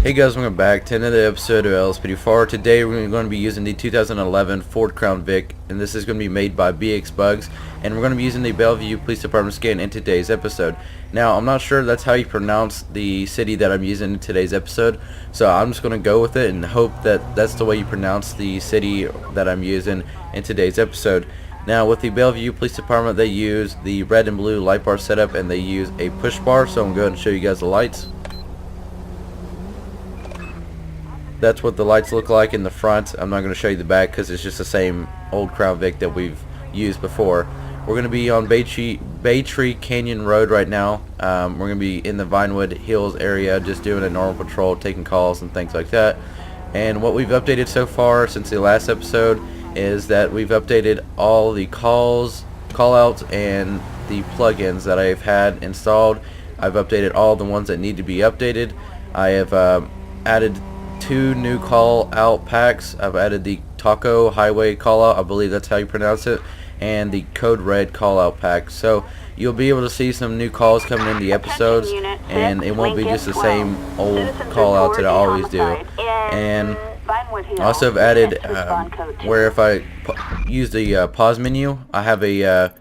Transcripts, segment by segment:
Hey guys, welcome back to another episode of LSPDFR. Today we're going to be using the 2011 Ford Crown Vic, and this is going to be made by BX Bugs, and we're going to be using the Bellevue Police Department skin in today's episode. Now, I'm not sure that's how you pronounce the city that I'm using in today's episode, so I'm just going to go with it and hope that that's the way you pronounce the city that I'm using in today's episode. Now, with the Bellevue Police Department, they use the red and blue light bar setup, and they use a push bar, so I'm going to go ahead and show you guys the lights. That's what the lights look like in the front. I'm not going to show you the back because it's just the same old Crown Vic that we've used before. We're going to be on Baytree Canyon Road right now. We're going to be in the Vinewood Hills area just doing a normal patrol, taking calls and things like that. And what we've updated so far since the last episode is that we've updated all the calls, call-outs, and the plugins that I've had installed. I've updated all the ones that need to be updated. I have added 2 new call out packs. I've added the Taco Highway call out, I believe that's how you pronounce it, and the Code Red call out pack. So you'll be able to see some new calls coming in the episodes, and it won't be just the same old call outs that I always do. And I also have added where if I use the pause menu, I have a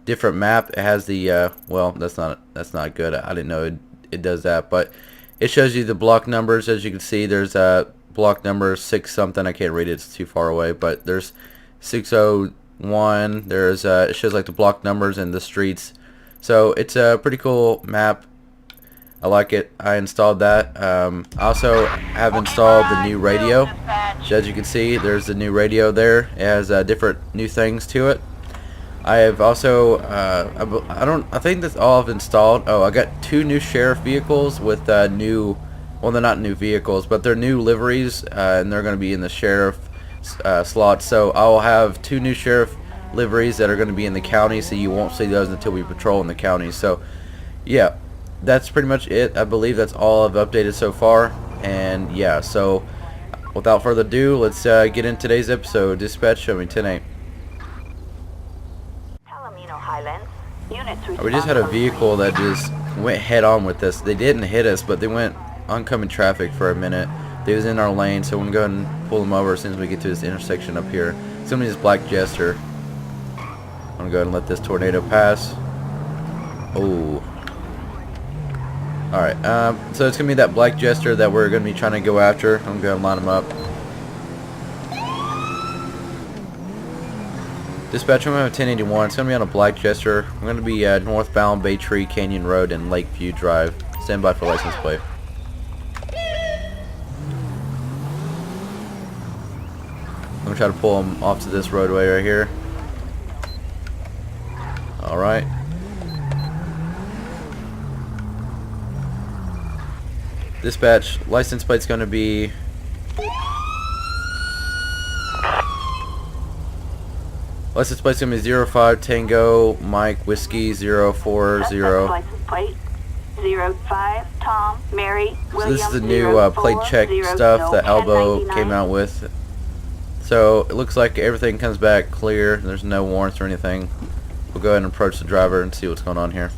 different map. It has the well, that's not good. I didn't know it does that, but it shows you the block numbers. As you can see, there's block number 6 something. I can't read it, it's too far away, but there's 601. There's it shows like the block numbers and the streets. So it's a pretty cool map. I like it. I installed that. I also have installed the new radio. So as you can see, there's the new radio there. It has different new things to it. I have also, I think that's all I've installed. Oh, I got 2 new sheriff vehicles with new, well, they're not new vehicles, but they're new liveries, and they're going to be in the sheriff slot. So I'll have 2 new sheriff liveries that are going to be in the county, so you won't see those until we patrol in the county. So, yeah, that's pretty much it. I believe that's all I've updated so far, and yeah, so without further ado, let's get in today's episode. Dispatch, show me 10-8. We just had a vehicle that just went head on with us. They didn't hit us, but they went oncoming traffic for a minute. They was in our lane, so we're going to go ahead and pull them over as soon as we get to this intersection up here. It's going to be this black Jester. I'm going to go ahead and let this tornado pass. Oh. Alright, so it's going to be that black Jester that we're going to be trying to go after. I'm going to line them up. Dispatch, I'm going to have 1081. It's going to be on a black Jester. I'm going to be northbound Baytree Canyon Road and Lakeview Drive. Stand by for license plate. I'm going to try to pull them off to this roadway right here. Alright. Dispatch, license plate's going to be... License plate's going to be 05 Tango Mike Whiskey 040. License plate 05 Tom Mary William. So this is the new plate check stuff that Elbow came out with. So it looks like everything comes back clear. There's no warrants or anything. We'll go ahead and approach the driver and see what's going on here.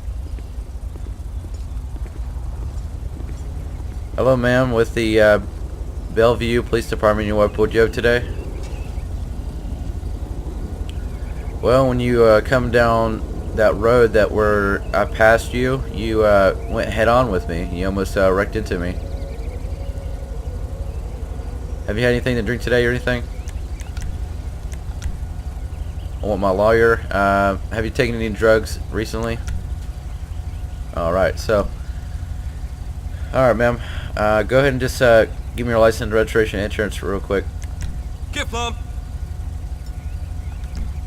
Hello, ma'am, with the Bellevue Police Department. What would you have today? Well, when you come down that road that I passed you, you went head on with me. You almost wrecked into me. Have you had anything to drink today or anything? I want my lawyer. Have you taken any drugs recently? Alright, so. Alright, ma'am. Go ahead and just give me your license, registration, insurance real quick. Get plump.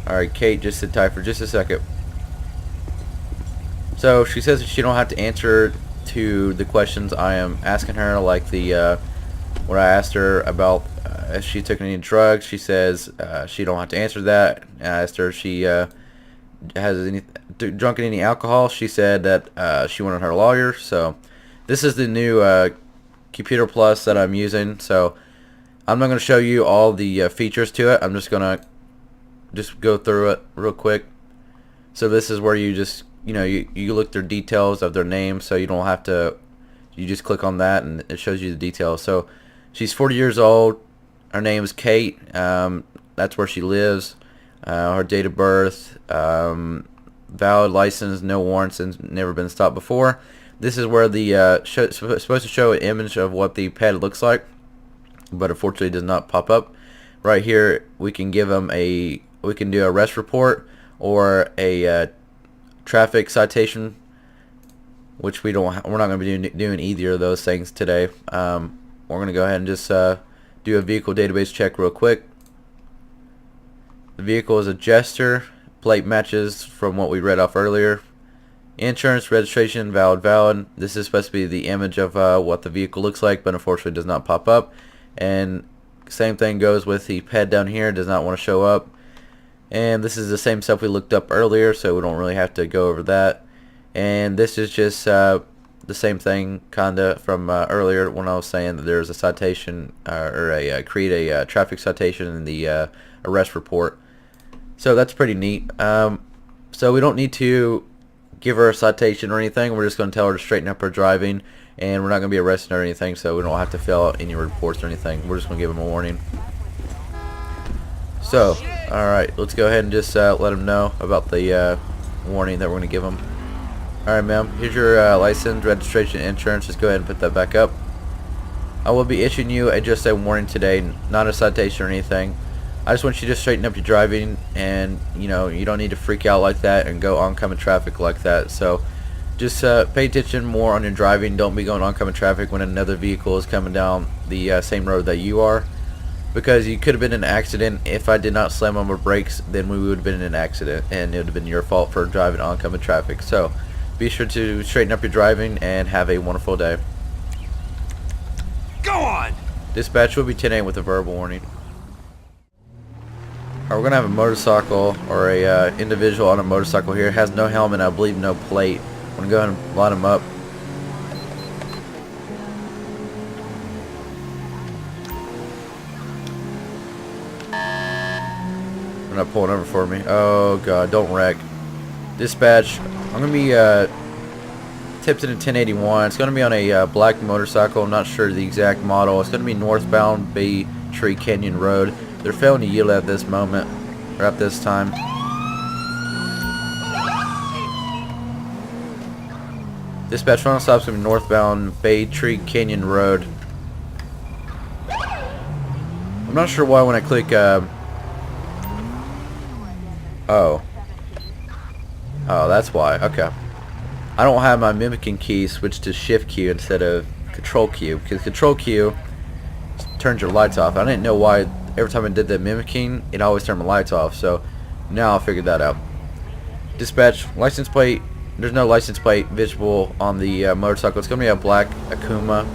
Alright, Kate, just sit tight for just a second. So she says that she don't have to answer to the questions I am asking her, like the what I asked her about if she took any drugs. She says she don't have to answer that. I asked her if she has drunk any alcohol. She said that she wanted her lawyer. So this is the new Computer Plus that I'm using. So I'm not going to show you all the features to it. I'm just going to go through it real quick. So this is where you just, you know, you look through details of their name, so you don't have to You just click on that and it shows you the details. So she's 40 years old. Her name is Kate. That's where she lives. Her date of birth, valid license, no warrants, and never been stopped before. This is where the supposed to show an image of what the ped looks like, but unfortunately does not pop up. Right here, we can give them we can do a arrest report or a traffic citation, which we're not going to be doing either of those things today. We're going to go ahead and just do a vehicle database check real quick. The vehicle is a Jester. Plate matches from what we read off earlier. Insurance, registration, valid. This is supposed to be the image of what the vehicle looks like, but unfortunately does not pop up. And same thing goes with the ped down here. Does not want to show up. And this is the same stuff we looked up earlier, so we don't really have to go over that. And this is just the same thing kinda from earlier when I was saying that there's a citation or create a traffic citation in the arrest report. So that's pretty neat. So we don't need to give her a citation or anything. We're just going to tell her to straighten up her driving, and we're not going to be arresting her or anything, so we don't have to fill out any reports or anything. We're just going to give them a warning. So, alright, let's go ahead and just let them know about the warning that we're going to give them. Alright, ma'am, here's your license, registration, insurance. Just go ahead and put that back up. I will be issuing you just a warning today, not a citation or anything. I just want you to straighten up your driving, and you don't need to freak out like that and go oncoming traffic like that. So just pay attention more on your driving. Don't be going oncoming traffic when another vehicle is coming down the same road that you are, because you could have been in an accident. If I did not slam on my brakes, then we would have been in an accident, and it would have been your fault for driving oncoming traffic. So be sure to straighten up your driving and have a wonderful day. Go on! Dispatch will be 10 a.m. with a verbal warning. We're going to have a motorcycle or a individual on a motorcycle here. It has no helmet, I believe no plate. I'm going to go ahead and line him up. They're not pulling over for me. Oh god, don't wreck. Dispatch, I'm going to be tipped in a 1081. It's going to be on a black motorcycle. I'm not sure the exact model. It's going to be northbound Bay Tree Canyon Road. They're failing to yield at this moment, or at this time. Dispatch, final stop's going to be northbound Bay Tree Canyon Road. I'm not sure why when I click, oh, that's why. Okay. I don't have my mimicking key switched to shift key instead of control key, because control key turns your lights off. I didn't know why every time I did the mimicking it always turned my lights off, so now I figured that out. Dispatch, license plate, there's no license plate visible on the motorcycle. It's going to be a black Akuma.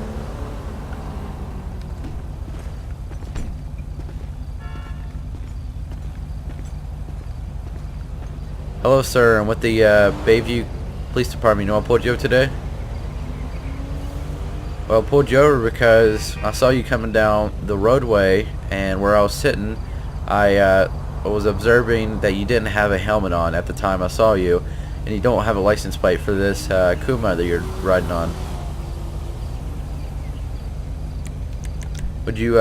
Hello sir, I'm with the Bellevue Police Department. You know I pulled you over today? Well, I pulled you over because I saw you coming down the roadway, and where I was sitting, I was observing that you didn't have a helmet on at the time I saw you, and you don't have a license plate for this Kuma that you're riding on. Would you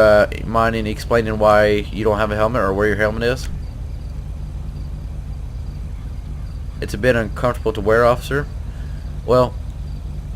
mind explaining why you don't have a helmet or where your helmet is? It's a bit uncomfortable to wear, officer. Well,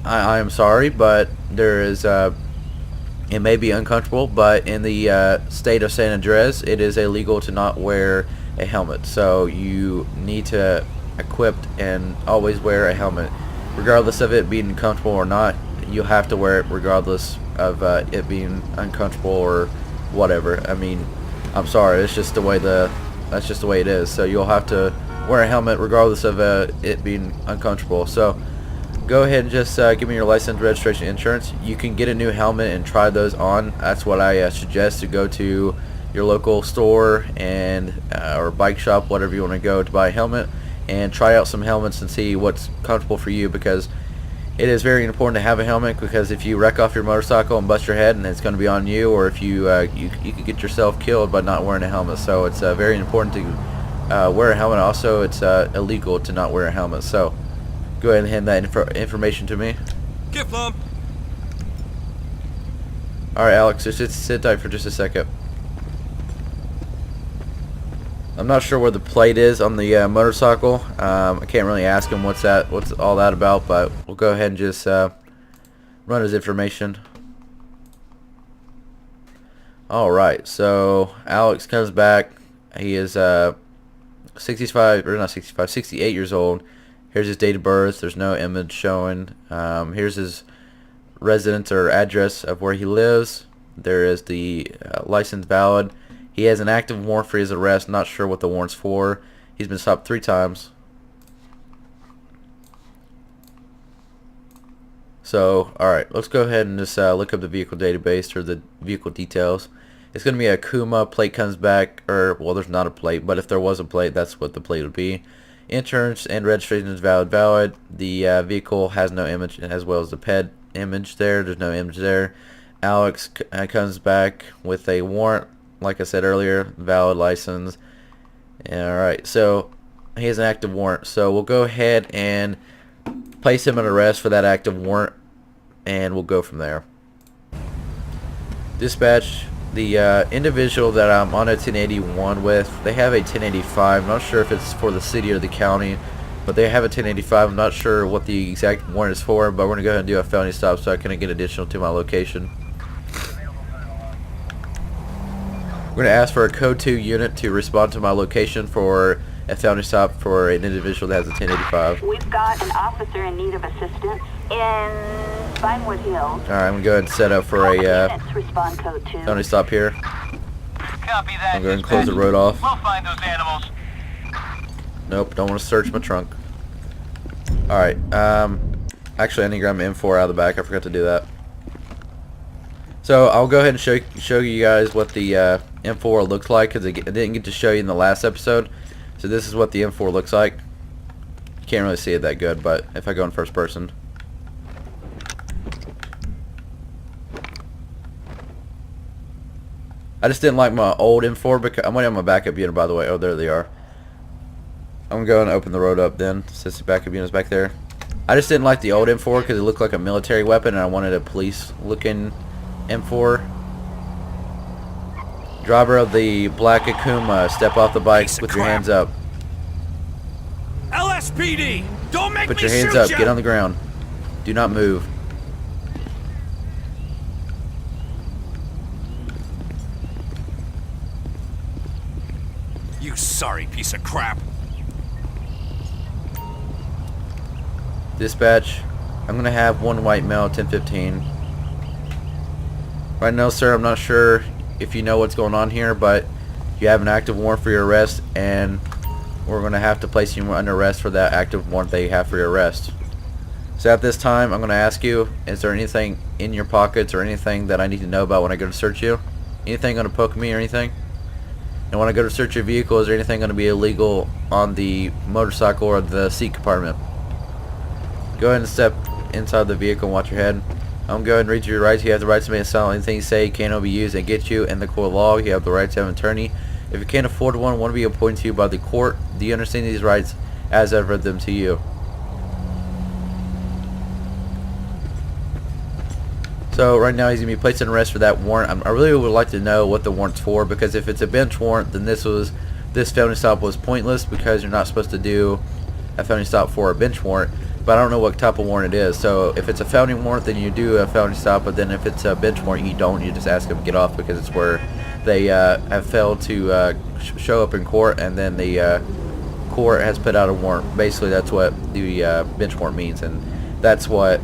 I am sorry, but there is it may be uncomfortable, but in the state of San Andreas, it is illegal to not wear a helmet. So you need to equip and always wear a helmet, regardless of it being uncomfortable or not. You have to wear it regardless of it being uncomfortable or whatever. I mean, I'm sorry, it's just the way that's just the way it is. So you'll have to wear a helmet regardless of it being uncomfortable. So go ahead and just give me your license, registration, insurance. You can get a new helmet and try those on. That's what I suggest, to go to your local store and or bike shop, whatever you want to go, to buy a helmet and try out some helmets and see what's comfortable for you, because it is very important to have a helmet, because if you wreck off your motorcycle and bust your head, and it's going to be on you, or if you you could get yourself killed by not wearing a helmet. So it's very important to wear a helmet. Also, it's illegal to not wear a helmet. So go ahead and hand that information to me. Get plumb. Alright, Alex, just sit tight for just a second. I'm not sure where the plate is on the motorcycle. I can't really ask him what's all that about, but we'll go ahead and just run his information. Alright, so Alex comes back. He is 68 years old. Here's his date of birth. There's no image showing. Here's his residence or address of where he lives. There is the license valid. He has an active warrant for his arrest. Not sure what the warrant's for. He's been stopped 3 times. So, alright, let's go ahead and just look up the vehicle database or the vehicle details. It's going to be a Kuma. Plate comes back, or, well, there's not a plate, but if there was a plate, that's what the plate would be. Insurance and registration is valid. The vehicle has no image, as well as the ped image there. There's no image there. Alex comes back with a warrant, like I said earlier, valid license. Alright, so he has an active warrant. So we'll go ahead and place him in arrest for that active warrant, and we'll go from there. Dispatch, the individual that I'm on a 1081 with, they have a 1085. I'm not sure if it's for the city or the county, but they have a 1085. I'm not sure what the exact warrant is for, but we're going to go ahead and do a felony stop so I can get additional to my location. We're going to ask for a code 2 unit to respond to my location for a felony stop for an individual that has a 1085. We've got an officer in need of assistance in Vinewood Hills. Alright, I'm going to go ahead and set up for a Respond code 2. felony stop here. Copy that. I'm going to close the road off. We'll find those animals. Nope, don't want to search my trunk. Alright, actually I need to grab my M4 out of the back. I forgot to do that. So I'll go ahead and show you guys what the M4 looks like, because I didn't get to show you in the last episode. So this is what the M4 looks like. You can't really see it that good, but if I go in first person. I just didn't like my old M4 because I'm waiting on my backup unit, by the way. Oh, there they are. I'm going to go and open the road up then, since the backup unit's back there. I just didn't like the old M4 because it looked like a military weapon, and I wanted a police-looking M4. Driver of the black Akuma, step off the bike with your hands up. LSPD, don't make me Put your hands shoot up. ya! Get on the ground. Do not move. You sorry piece of crap. Dispatch, I'm going to have one white male, 1015. Right now, sir, I'm not sure if you know what's going on here, but you have an active warrant for your arrest, and we're going to have to place you under arrest for that active warrant that you have for your arrest. So at this time, I'm going to ask you, is there anything in your pockets or anything that I need to know about when I go to search you? Anything going to poke me or anything? And when I go to search your vehicle, is there anything going to be illegal on the motorcycle or the seat compartment? Go ahead and step inside the vehicle and watch your head. I'm going to read you your rights. You have the right to make a silent. Anything you say cannot be used and get you in the court of law. You have the right to have an attorney. If you can't afford one to be appointed to you by the court, do you understand these rights as I've read them to you? So right now he's going to be placed in arrest for that warrant. I really would like to know what the warrant's for, because if it's a bench warrant, then this felony stop was pointless, because you're not supposed to do a felony stop for a bench warrant. But I don't know what type of warrant it is. So if it's a felony warrant, then you do a felony stop. But then if it's a bench warrant, you don't. You just ask them to get off, because it's where they have failed to show up in court, and then the court has put out a warrant. Basically, that's what the bench warrant means, and that's what.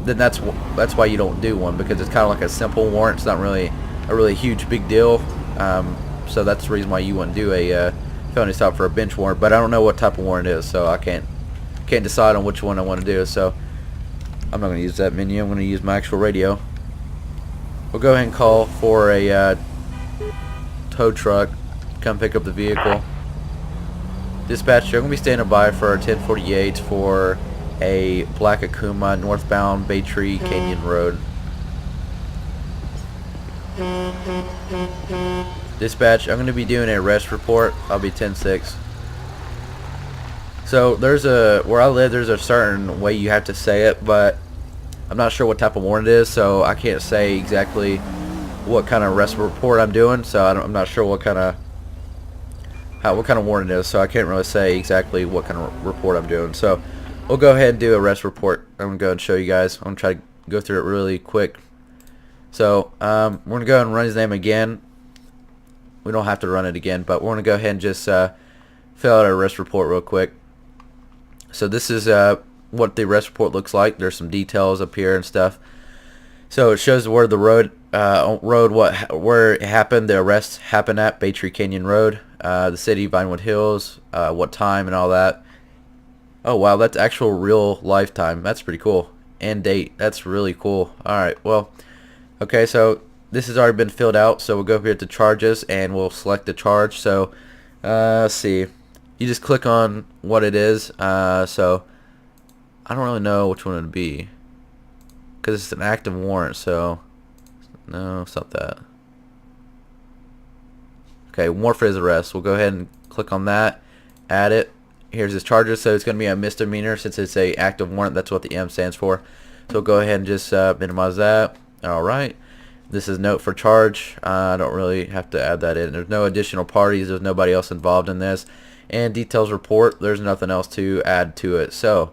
Then that's why you don't do one, because it's kind of like a simple warrant. It's not really a really huge big deal. So that's the reason why you wouldn't do a felony stop for a bench warrant. But I don't know what type of warrant it is, so I can't decide on which one I want to do. So I'm not going to use that menu. I'm going to use my actual radio. We'll go ahead and call for a tow truck to come pick up the vehicle. Dispatch, you're going to be standing by for our 1048 for a black Akuma northbound Baytree Canyon Road. Dispatch, I'm going to be doing an arrest report. I'll be 10-6. So where I live, there's a certain way you have to say it, but I'm not sure what type of warrant it is, so I can't say exactly what kind of arrest report I'm doing. So I'm not sure what kind of warrant it is, so I can't really say exactly what kind of report I'm doing. So we'll go ahead and do a arrest report. I'm gonna go and show you guys. I'm gonna try to go through it really quick. So we're gonna go and run his name again. We don't have to run it again, but we're gonna go ahead and just fill out our arrest report real quick. So this is what the arrest report looks like. There's some details up here and stuff. So it shows where the road where it happened. The arrest happened at Bay Tree Canyon Road, the city, Vinewood Hills, what time and all that. Oh wow, that's actual real lifetime. That's pretty cool. And date. That's really cool. Alright, well, okay, so this has already been filled out, so we'll go up here to charges and we'll select the charge. So let's see, you just click on what it is. So I don't really know which one it would be because it's an active warrant. So no, it's not that. Okay, warrant for his arrest. We'll go ahead and click on that, add it. Here's his charges. So it's going to be a misdemeanor since it's a active warrant. That's what the M stands for. So we'll go ahead and just minimize that. Alright, this is note for charge. I don't really have to add that in. There's no additional parties. There's nobody else involved in this. And details report, there's nothing else to add to it. So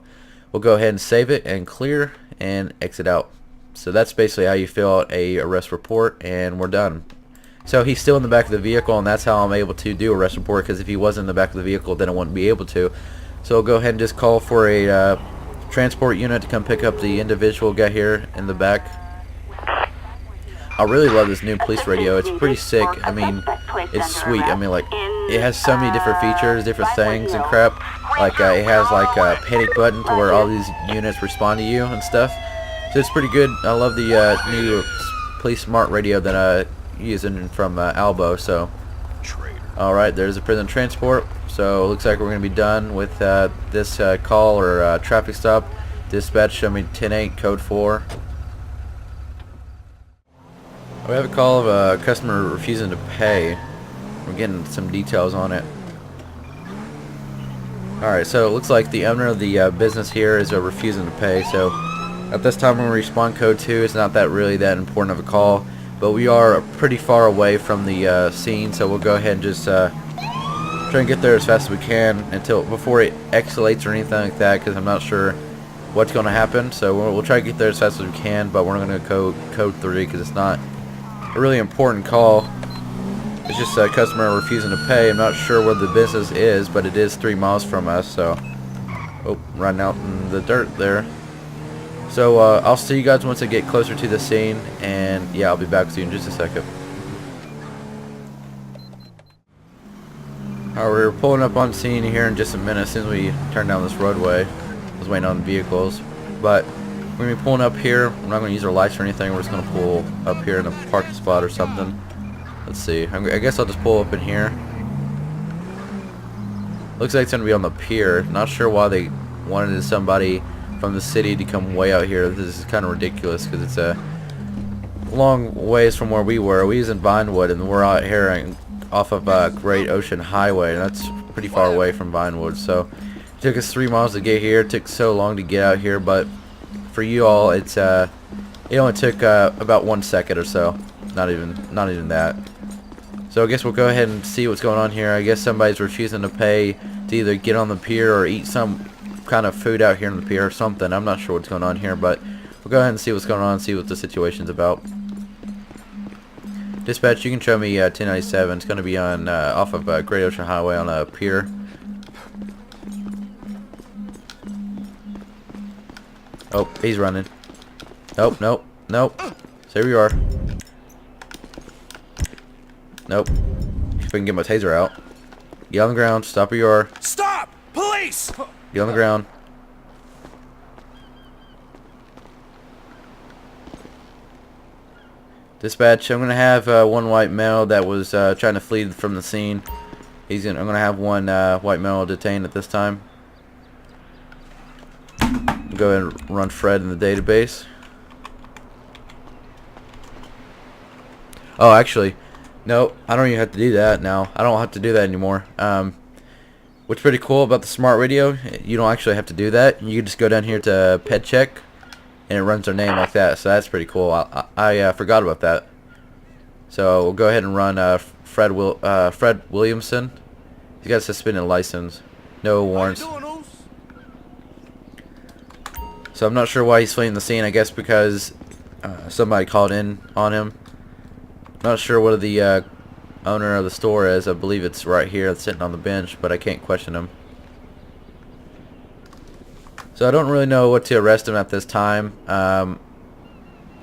we'll go ahead and save it and clear and exit out. So that's basically how you fill out a arrest report, and we're done. So he's still in the back of the vehicle, and that's how I'm able to do arrest report, because if he wasn't in the back of the vehicle, then I wouldn't be able to. So we'll go ahead and just call for a transport unit to come pick up the individual guy here in the back. I really love this new police radio. It's pretty sick. I mean, it's sweet. I mean, like, it has so many different features, different things and crap. Like, it has like a panic button to where all these units respond to you and stuff. So it's pretty good. I love the new police smart radio that I'm using from Albo. So, alright, there's a prison transport. So it looks like we're going to be done with this call or traffic stop. Dispatch, show me 10-8, code 4. We have a call of a customer refusing to pay. We're getting some details on it. Alright, so it looks like the owner of the business here is refusing to pay. So at this time we're going to respond code 2. It's not that really that important of a call, but we are pretty far away from the scene, so we'll go ahead and just try and get there as fast as we can before it escalates or anything like that, because I'm not sure what's going to happen. So we'll try to get there as fast as we can, but we're not going to go code 3 because it's not a really important call. It's just a customer refusing to pay. I'm not sure where the business is, but it is 3 miles from us. So, oh, running out in the dirt there. So I'll see you guys once I get closer to the scene, and yeah, I'll be back with you in just a second. Alright, we're pulling up on scene here in just a minute as soon as we turn down this roadway. I was waiting on vehicles, but we're going to be pulling up here. We're not going to use our lights or anything. We're just going to pull up here in a parking spot or something. Let's see. I guess I'll just pull up in here. Looks like it's going to be on the pier. Not sure why they wanted somebody from the city to come way out here. This is kind of ridiculous because it's a long ways from where we were. We was in Vinewood, and we're out here off of Great Ocean Highway, and that's pretty far away from Vinewood. So it took us 3 miles to get here. It took so long to get out here, but for you all, it only took about 1 second or so. Not even that. So I guess we'll go ahead and see what's going on here. I guess somebody's refusing to pay to either get on the pier or eat some kind of food out here on the pier or something. I'm not sure what's going on here, but we'll go ahead and see what's going on and see what the situation's about. Dispatch, you can show me 1097. It's going to be on off of Great Ocean Highway on a pier. Oh, he's running. Nope, nope, nope. So here we are. Nope. If I can get my taser out. Get on the ground. Stop where you are. Stop! Police! Get on the ground. Dispatch, I'm gonna have one white male that was trying to flee from the scene. I'm gonna have one white male detained at this time. Go ahead and run Fred in the database. Oh, actually, no, I don't even have to do that now. I don't have to do that anymore. What's pretty cool about the smart radio, you don't actually have to do that. You can just go down here to pet check. and it runs their name like that. So that's pretty cool. I forgot about that. So we'll go ahead and run Fred Williamson. He's got a suspended license, no warrants. So I'm not sure why he's fleeing the scene. I guess because somebody called in on him. Not sure what the owner of the store is. I believe it's right here. It's sitting on the bench, but I can't question him. So I don't really know what to arrest him at this time. I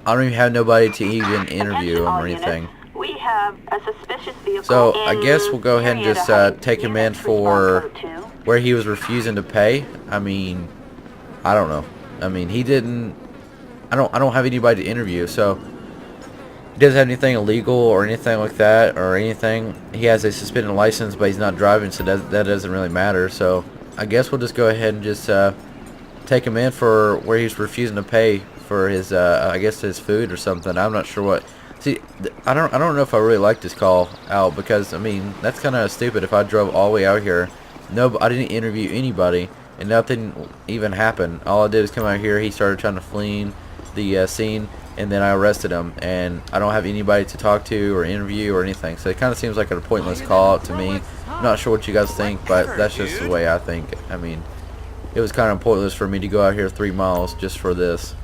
don't even have nobody to even interview him or anything. We have a suspicious vehicle. So I guess we'll go ahead and just take him in for where he was refusing to pay. I mean, I don't know. I mean, he didn't. I don't have anybody to interview, so he doesn't have anything illegal or anything like that or anything. He has a suspended license, but he's not driving, so that doesn't really matter. So I guess we'll just go ahead and just take him in for where he's refusing to pay for his I guess his food or something. I'm not sure what. See, I don't know if I really like this call out, because I mean, that's kind of stupid. If I drove all the way out here, no, I didn't interview anybody and nothing even happened. All I did was come out here. He started trying to flee the scene, and then I arrested him, and I don't have anybody to talk to or interview or anything. So it kind of seems like a pointless call out to me. I'm not sure what you guys think, but that's just the way I think. I mean, it was kind of pointless for me to go out here 3 miles just for this.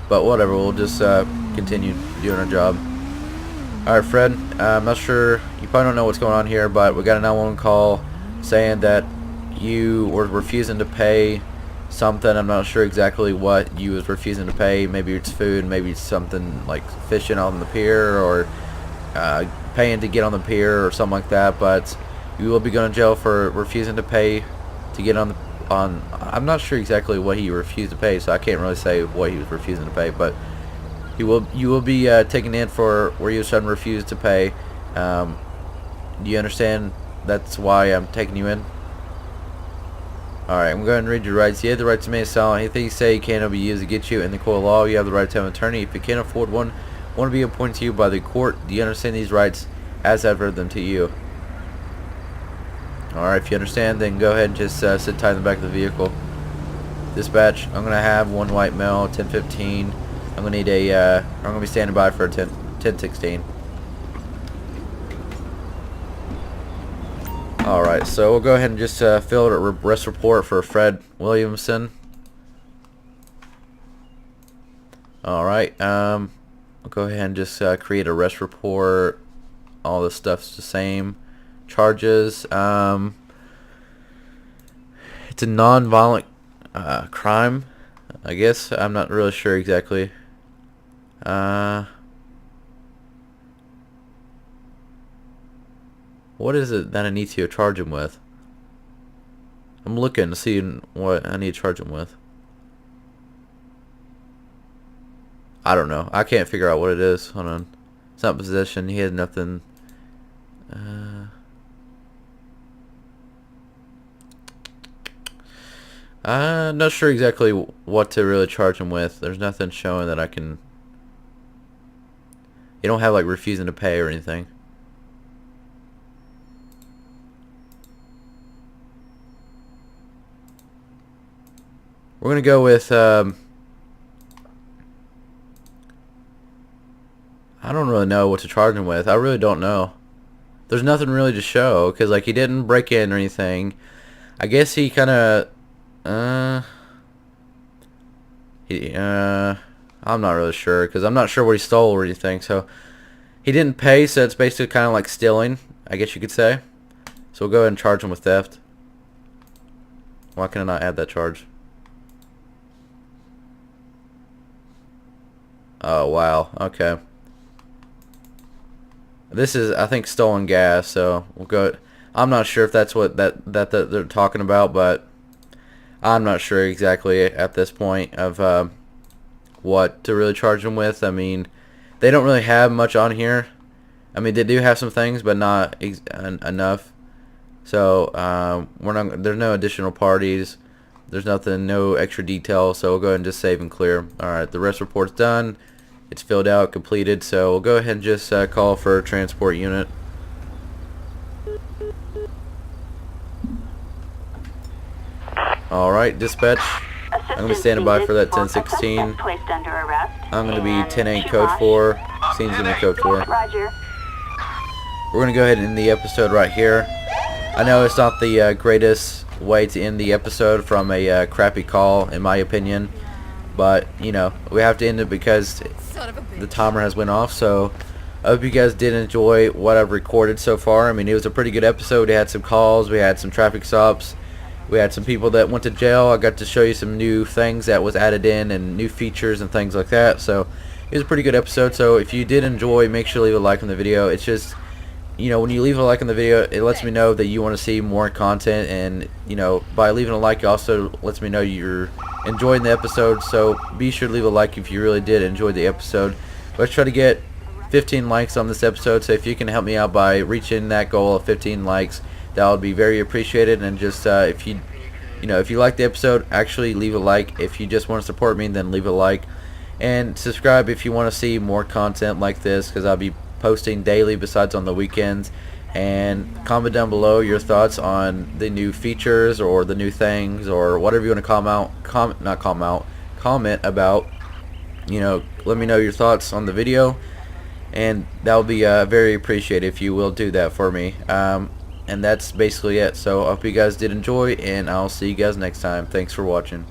But whatever, we'll just continue doing our job. Alright, Fred, I'm not sure, you probably don't know what's going on here, but we got a 911 call saying that you were refusing to pay something. I'm not sure exactly what you was refusing to pay. Maybe it's food, maybe it's something like fishing on the pier, or paying to get on the pier or something like that. But you will be going to jail for refusing to pay to get on I'm not sure exactly what he refused to pay, so I can't really say what he was refusing to pay, but you will be taken in for where you suddenly refused to pay. Do you understand that's why I'm taking you in? Alright, I'm going to read your rights. You have the right to remain silent. Anything you say cannot be used to get you in the court of law. You have the right to have an attorney. If you can't afford one to be appointed to you by the court. Do you understand these rights as I've read them to you? Alright, if you understand, then go ahead and just sit tight in the back of the vehicle. Dispatch, I'm going to have one white male, 1015. I'm going to need a, I'm going to be standing by for a 1016. Alright, so we'll go ahead and just fill out a arrest report for Fred Williamson. Alright, we'll go ahead and just create a arrest report. All this stuff's the same. Charges, it's a non-violent crime, I guess. I'm not really sure exactly. What is it that I need to charge him with? I'm looking to see what I need to charge him with. I don't know. I can't figure out what it is. Hold on. It's not possession. He had nothing. I'm not sure exactly what to really charge him with. There's nothing showing that I can. You don't have like refusing to pay or anything. We're gonna go with I don't really know what to charge him with. I really don't know. There's nothing really to show, because like he didn't break in or anything. I guess he kind of I'm not really sure, because I'm not sure what he stole or anything. So he didn't pay, so it's basically kind of like stealing, I guess you could say. So we'll go ahead and charge him with theft. Why can I not add that charge? Oh wow, okay. This is, I think, stolen gas, so we'll go. I'm not sure if that's what that they're talking about, but I'm not sure exactly at this point of what to really charge them with. I mean, they don't really have much on here. I mean, they do have some things, but not enough. So we're not. There's no additional parties. There's nothing, no extra detail. So we'll go ahead and just save and clear. All right, the arrest report's done. It's filled out, completed. So we'll go ahead and just call for a transport unit. Alright, dispatch. A I'm going to be standing by for that 1016. I'm going to be 10-8 code 4. Scene's going to be code 4. Roger. We're going to go ahead and end the episode right here. I know it's not the greatest way to end the episode from a crappy call, in my opinion. But, you know, we have to end it because the timer has went off. So I hope you guys did enjoy what I've recorded so far. I mean, it was a pretty good episode. We had some calls, we had some traffic stops, we had some people that went to jail. I got to show you some new things that was added in and new features and things like that. So it was a pretty good episode. So if you did enjoy, make sure to leave a like on the video. It's just, you know, when you leave a like on the video, it lets me know that you want to see more content, and, you know, by leaving a like, it also lets me know you're enjoying the episode. So be sure to leave a like if you really did enjoy the episode. Let's try to get 15 likes on this episode, so if you can help me out by reaching that goal of 15 likes, that would be very appreciated. And just if you like the episode, actually leave a like. If you just want to support me, then leave a like, and subscribe if you want to see more content like this, because I'll be posting daily besides on the weekends. And comment down below your thoughts on the new features or the new things or whatever you want to comment about. You know, let me know your thoughts on the video, and that will be very appreciated if you will do that for me. And that's basically it. So I hope you guys did enjoy, and I'll see you guys next time. Thanks for watching.